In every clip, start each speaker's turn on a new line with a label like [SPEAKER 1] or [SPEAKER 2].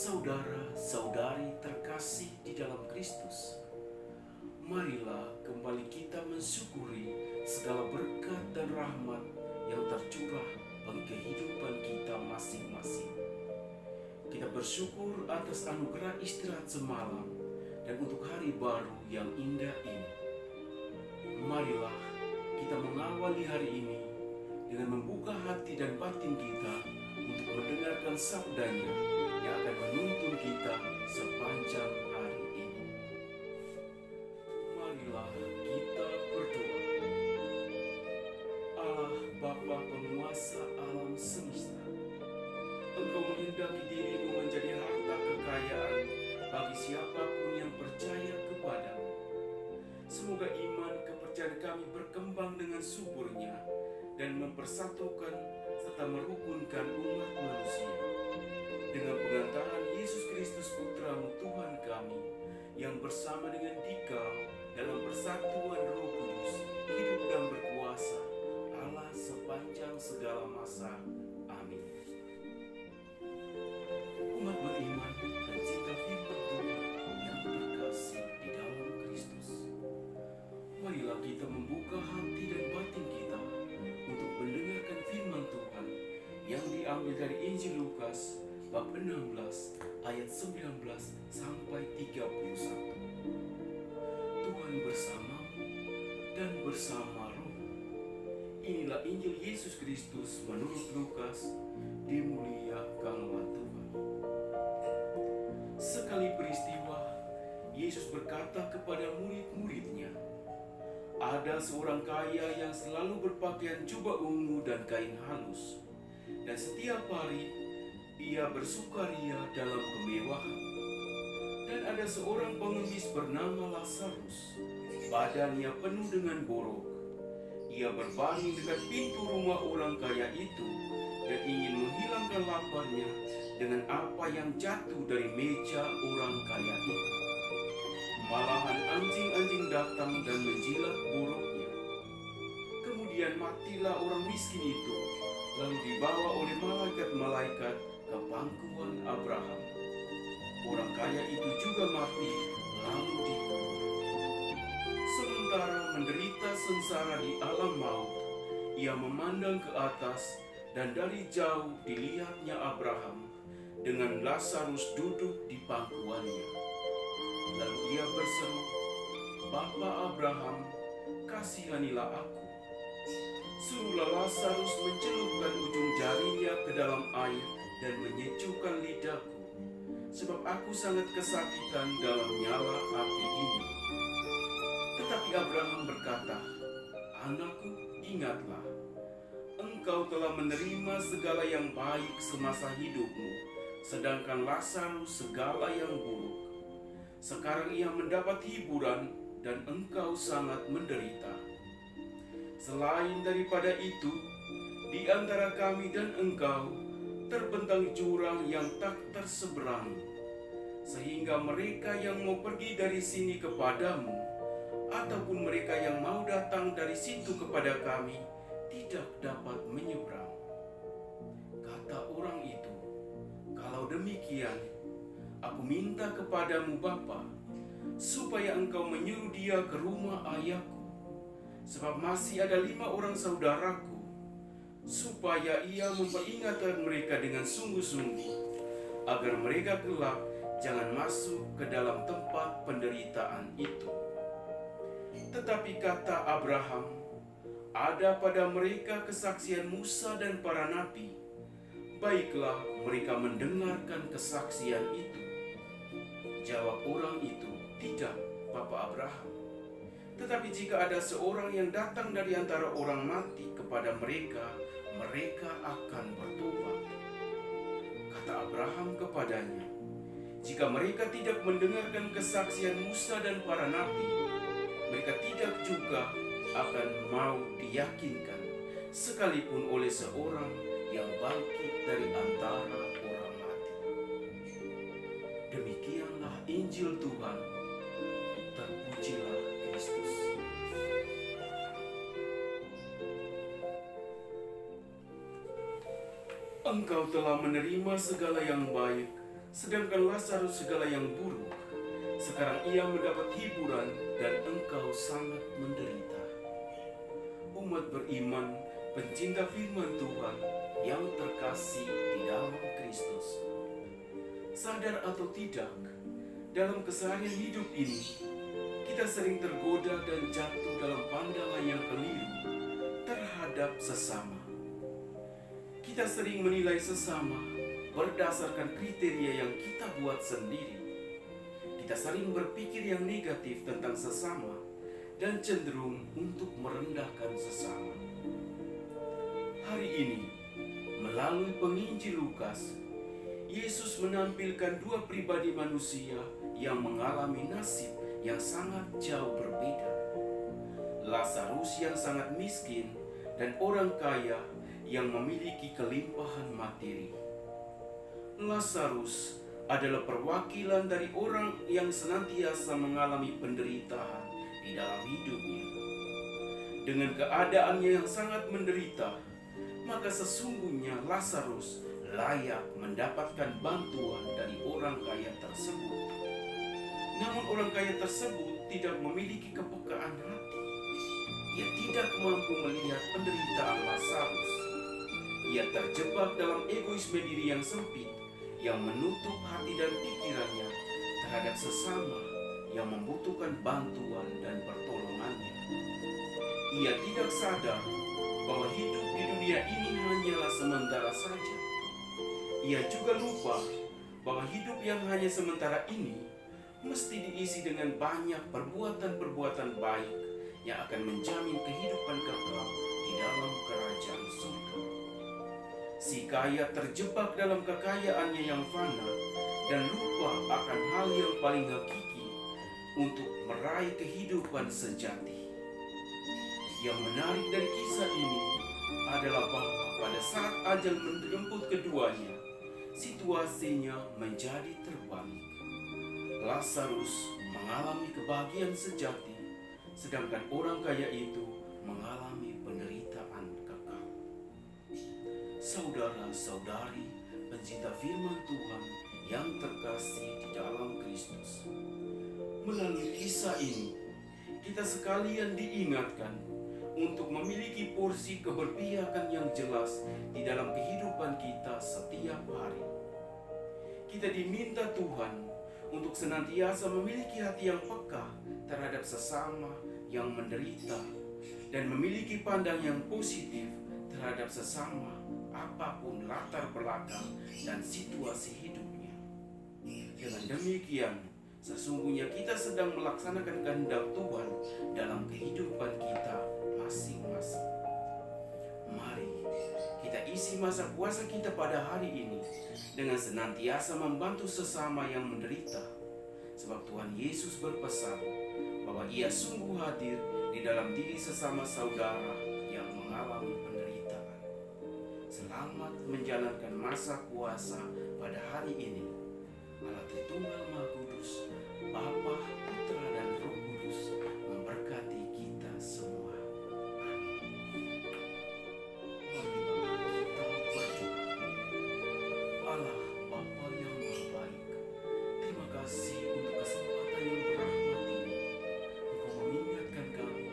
[SPEAKER 1] Saudara-saudari terkasih di dalam Kristus, marilah kembali kita mensyukuri segala berkat dan rahmat yang tercurah bagi kehidupan kita masing-masing. Kita bersyukur atas anugerah istirahat semalam dan untuk hari baru yang indah ini. Marilah kita mengawali hari ini dengan membuka hati dan batin kita untuk mendengarkan sabdanya yang akan menuntun kita sepanjang hari ini. Marilah kita berdoa. Allah Bapa penguasa alam semesta, Engkau menghendaki dirimu menjadi harta kekayaan bagi siapapun yang percaya kepadamu. Semoga iman kepercayaan kami berkembang dengan suburnya dan mempersatukan serta merukunkan umat manusia. Dengan pengantaran Yesus Kristus Putra-Mu Tuhan kami, yang bersama dengan Dikau dalam persatuan Roh Kudus, hidup dan berkuasa, Allah sepanjang segala masa. Amin. Umat beriman dan cinta firman Tuhan yang terkasih di dalam Kristus, marilah kita membuka hati dan batin kita untuk mendengarkan firman Tuhan yang diambil dari Injil Lukas bab 16 ayat 19 sampai 31. Tuhan bersamamu dan bersama roh. Inilah Injil Yesus Kristus menurut Lukas. Dimuliakanlah Tuhan. Sekali peristiwa, Yesus berkata kepada murid-muridnya, ada seorang kaya yang selalu berpakaian jubah ungu dan kain halus, dan setiap hari ia bersukaria dalam kemewahan. Dan ada seorang pengemis bernama Lazarus, badannya penuh dengan borok. Ia berbaring dekat pintu rumah orang kaya itu dan ingin menghilangkan laparnya dengan apa yang jatuh dari meja orang kaya itu. Malahan anjing-anjing datang dan menjilat boroknya. Kemudian matilah orang miskin itu, lalu dibawa oleh malaikat-malaikat ke pangkuan Abraham. Orang kaya itu juga mati, lalu dikubur. Sementara menderita sengsara di alam maut, ia memandang ke atas, dan dari jauh dilihatnya Abraham dengan Lazarus duduk di pangkuannya. Lalu ia berseru, "Bapa Abraham, kasihanilah aku. Suruhlah Lazarus mencelupkan ujung jarinya ke dalam air dan menyejukkan lidahku, sebab aku sangat kesakitan dalam nyala api ini." Tetapi Abraham berkata, "Anakku, ingatlah, engkau telah menerima segala yang baik semasa hidupmu, sedangkan Lazarus segala yang buruk. Sekarang ia mendapat hiburan dan engkau sangat menderita. Selain daripada itu, di antara kami dan engkau terbentang jurang yang tak terseberangi, sehingga mereka yang mau pergi dari sini kepadamu, ataupun mereka yang mau datang dari situ kepada kami, tidak dapat menyeberang." Kata orang itu, "Kalau demikian, aku minta kepadamu Bapa, supaya engkau menyuruh dia ke rumah ayahku, sebab masih ada 5 orang saudaraku, supaya ia memperingatkan mereka dengan sungguh-sungguh, agar mereka kelak jangan masuk ke dalam tempat penderitaan itu." Tetapi kata Abraham, "Ada pada mereka kesaksian Musa dan para nabi. Baiklah mereka mendengarkan kesaksian itu." Jawab orang itu, "Tidak, Bapa Abraham. Tetapi jika ada seorang yang datang dari antara orang mati kepada mereka, mereka akan bertobat." Kata Abraham kepadanya, "Jika mereka tidak mendengarkan kesaksian Musa dan para nabi, mereka tidak juga akan mau diyakinkan, sekalipun oleh seorang yang bangkit dari antara orang mati." Demikianlah Injil Tuhan. Terpujilah Kristus. Engkau telah menerima segala yang baik Sedangkan Lazarus segala yang buruk, sekarang ia mendapat hiburan dan engkau sangat menderita. Umat beriman, pencinta firman Tuhan yang terkasih di dalam Kristus. Sadar atau tidak, dalam keseharian hidup ini, kita sering tergoda dan jatuh dalam pandangan yang keliru terhadap sesama. Kita sering menilai sesama berdasarkan kriteria yang kita buat sendiri. Kita sering berpikir yang negatif tentang sesama dan cenderung untuk merendahkan sesama. Hari ini, melalui penginjil Lukas, Yesus menampilkan dua pribadi manusia yang mengalami nasib yang sangat jauh berbeda. Lazarus yang sangat miskin dan orang kaya yang memiliki kelimpahan materi. Lazarus adalah perwakilan dari orang yang senantiasa mengalami penderitaan di dalam hidupnya. Dengan keadaannya yang sangat menderita, maka sesungguhnya Lazarus layak mendapatkan bantuan dari orang kaya tersebut. Namun orang kaya tersebut tidak memiliki kepekaan hati. Ia tidak mampu melihat penderitaan Lazarus. Ia terjebak dalam egoisme diri yang sempit, yang menutup hati dan pikirannya terhadap sesama yang membutuhkan bantuan dan pertolongannya. Ia tidak sadar bahwa hidup di dunia ini hanyalah sementara saja. Ia juga lupa bahwa hidup yang hanya sementara ini mesti diisi dengan banyak perbuatan-perbuatan baik yang akan menjamin kehidupan kekal di dalam kerajaan surga. Si kaya terjebak dalam kekayaannya yang fana dan lupa akan hal yang paling hakiki untuk meraih kehidupan sejati. Yang menarik dari kisah ini adalah bahwa pada saat ajal menjemput keduanya, situasinya menjadi terbalik. Lazarus mengalami kebahagiaan sejati, sedangkan orang kaya itu mengalami penderitaan kekal. Saudara-saudari pencinta firman Tuhan yang terkasih di dalam Kristus, melalui kisah ini kita sekalian diingatkan untuk memiliki porsi keberpihakan yang jelas di dalam kehidupan kita setiap hari. Kita diminta Tuhan untuk senantiasa memiliki hati yang peka terhadap sesama yang menderita dan memiliki pandang yang positif terhadap sesama apapun latar belakang dan situasi hidupnya. Dengan demikian, sesungguhnya kita sedang melaksanakan kehendak Tuhan dalam kehidupan kita masing-masing. Mari kita isi masa puasa kita pada hari ini dengan senantiasa membantu sesama yang menderita, sebab Tuhan Yesus berpesan bahwa Ia sungguh hadir di dalam diri sesama saudara yang mengalami penderitaan. Selamat menjalankan masa puasa pada hari ini. Allah Tritunggal Maha Kudus, Bapa, Putra, dan Roh Kudus memberkati kita semua. Allah Bapa yang Maha Baik, terima kasih untuk kesempatan yang berahmat ini. Engkau mengingatkan kami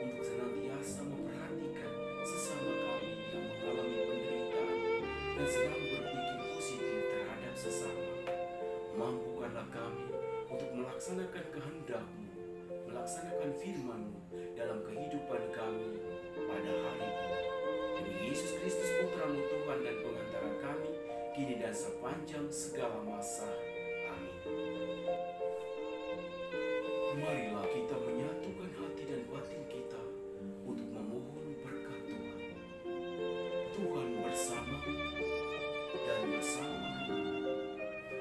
[SPEAKER 1] untuk senantiasa memperhatikan sesama kami yang mengalami penderitaan dan selalu berpikir positif terhadap sesama. Mampukanlah kami untuk melaksanakan kehendak-Mu, melaksanakan firman-Mu dalam kehidupan kami pada hari ini. Demi Yesus Kristus Putra-Mu Tuhan dan pengantara kami, kini dan sepanjang segala masa. Amin. Marilah kita menyatukan hati dan batin kita untuk memohon berkat Tuhan. Tuhan bersama dan bersama.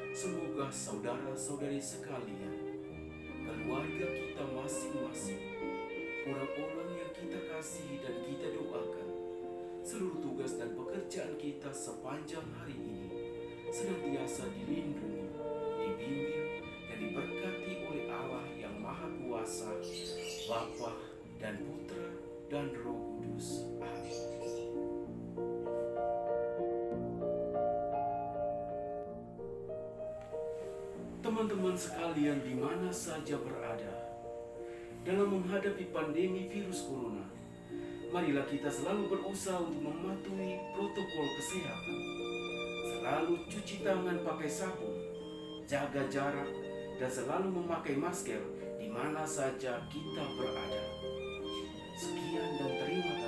[SPEAKER 1] Semoga saudara-saudari sekalian, keluarga kita masing-masing, orang-orang yang kita kasihi dan kita doakan, seluruh tugas dan pekerjaan kita sepanjang hari ini senantiasa dilindungi, dibimbing, dan diberkati oleh Allah yang Maha Kuasa, Bapa dan Putra dan Roh Kudus. Amin. Teman-teman sekalian di mana saja berada, dalam menghadapi pandemi virus corona, marilah kita selalu berusaha untuk mematuhi protokol kesehatan. Selalu cuci tangan pakai sabun, jaga jarak, dan selalu memakai masker di mana saja kita berada. Sekian dan terima kasih.